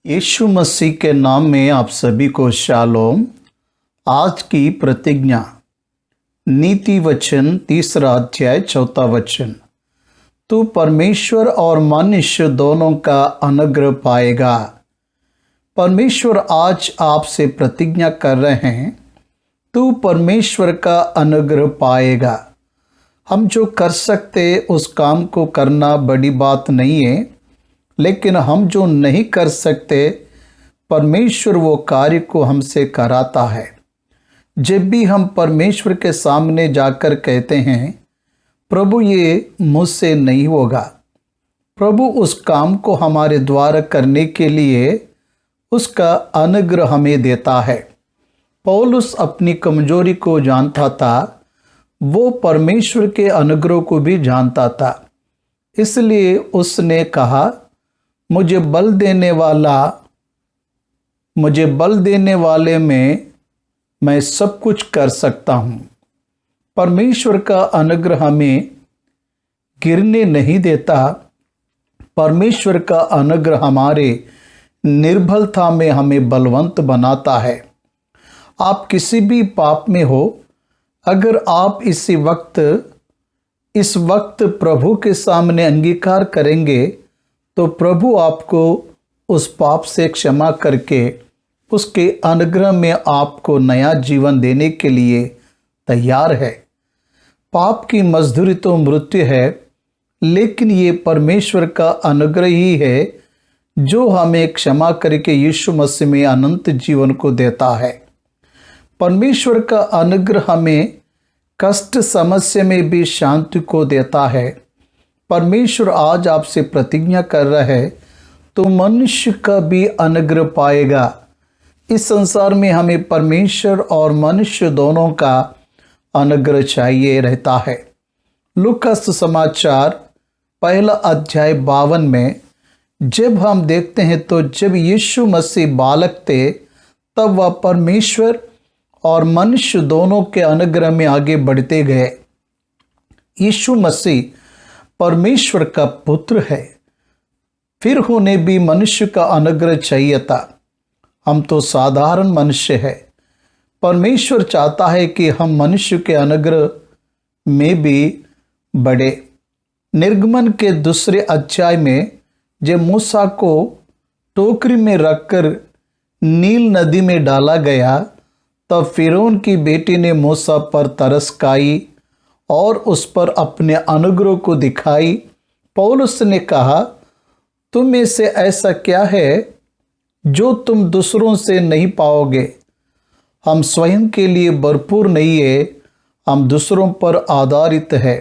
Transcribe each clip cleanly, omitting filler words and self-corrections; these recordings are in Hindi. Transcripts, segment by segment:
यीशु मसीह के नाम में आप सभी को शालोम। आज की प्रतिज्ञा, नीति वचन 3 अध्याय 4 वचन। तू परमेश्वर और मनुष्य दोनों का अनुग्रह पाएगा। परमेश्वर आज आपसे प्रतिज्ञा कर रहे हैं, तू परमेश्वर का अनुग्रह पाएगा। हम जो कर सकते उस काम को करना बड़ी बात नहीं है, लेकिन हम जो नहीं कर सकते परमेश्वर वो कार्य को हमसे कराता है। जब भी हम परमेश्वर के सामने जाकर कहते हैं, प्रभु ये मुझसे नहीं होगा, प्रभु उस काम को हमारे द्वारा करने के लिए उसका अनुग्रह हमें देता है। पौलुस अपनी कमजोरी को जानता था, वो परमेश्वर के अनुग्रह को भी जानता था। इसलिए उसने कहा, मुझे बल देने वाले में मैं सब कुछ कर सकता हूँ। परमेश्वर का अनुग्रह हमें गिरने नहीं देता। परमेश्वर का अनुग्रह हमारे निर्बलता में हमें बलवंत बनाता है। आप किसी भी पाप में हो, अगर आप इस वक्त प्रभु के सामने अंगीकार करेंगे तो प्रभु आपको उस पाप से क्षमा करके उसके अनुग्रह में आपको नया जीवन देने के लिए तैयार है। पाप की मजदूरी तो मृत्यु है, लेकिन ये परमेश्वर का अनुग्रह ही है जो हमें क्षमा करके यीशु मसीह में अनंत जीवन को देता है। परमेश्वर का अनुग्रह हमें कष्ट समस्या में भी शांति को देता है। परमेश्वर आज आपसे प्रतिज्ञा कर रहा है, तो मनुष्य का भी अनुग्रह पाएगा। इस संसार में हमें परमेश्वर और मनुष्य दोनों का अनुग्रह चाहिए रहता है। लूका सुसमाचार 1 अध्याय 52 में जब हम देखते हैं, तो जब यीशु मसीह बालक थे तब वह परमेश्वर और मनुष्य दोनों के अनुग्रह में आगे बढ़ते गए। यीशु मसीह परमेश्वर का पुत्र है, फिर उन्हें भी मनुष्य का अनुग्रह चाहिए था। हम तो साधारण मनुष्य है। परमेश्वर चाहता है कि हम मनुष्य के अनुग्रह में भी बढ़े। निर्गमन के 2 अध्याय में जब मूसा को टोकरी में रखकर नील नदी में डाला गया, तब फिरौन की बेटी ने मूसा पर तरस खाई और उस पर अपने अनुग्रह को दिखाई। पौलुस ने कहा, तुम में से ऐसा क्या है जो तुम दूसरों से नहीं पाओगे? हम स्वयं के लिए भरपूर नहीं है, हम दूसरों पर आधारित है।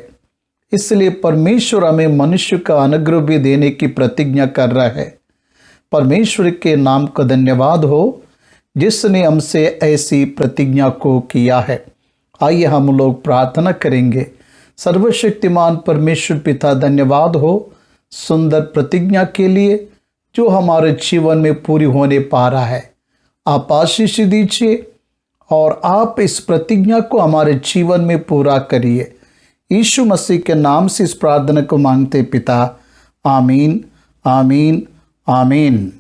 इसलिए परमेश्वर हमें मनुष्य का अनुग्रह भी देने की प्रतिज्ञा कर रहा है। परमेश्वर के नाम का धन्यवाद हो जिसने हमसे ऐसी प्रतिज्ञा को किया है। आइए हम लोग प्रार्थना करेंगे। सर्वशक्तिमान परमेश्वर पिता, धन्यवाद हो सुंदर प्रतिज्ञा के लिए जो हमारे जीवन में पूरी होने पा रहा है। आप आशीष दीजिए और आप इस प्रतिज्ञा को हमारे जीवन में पूरा करिए। यीशु मसीह के नाम से इस प्रार्थना को मांगते पिता, आमीन, आमीन, आमीन।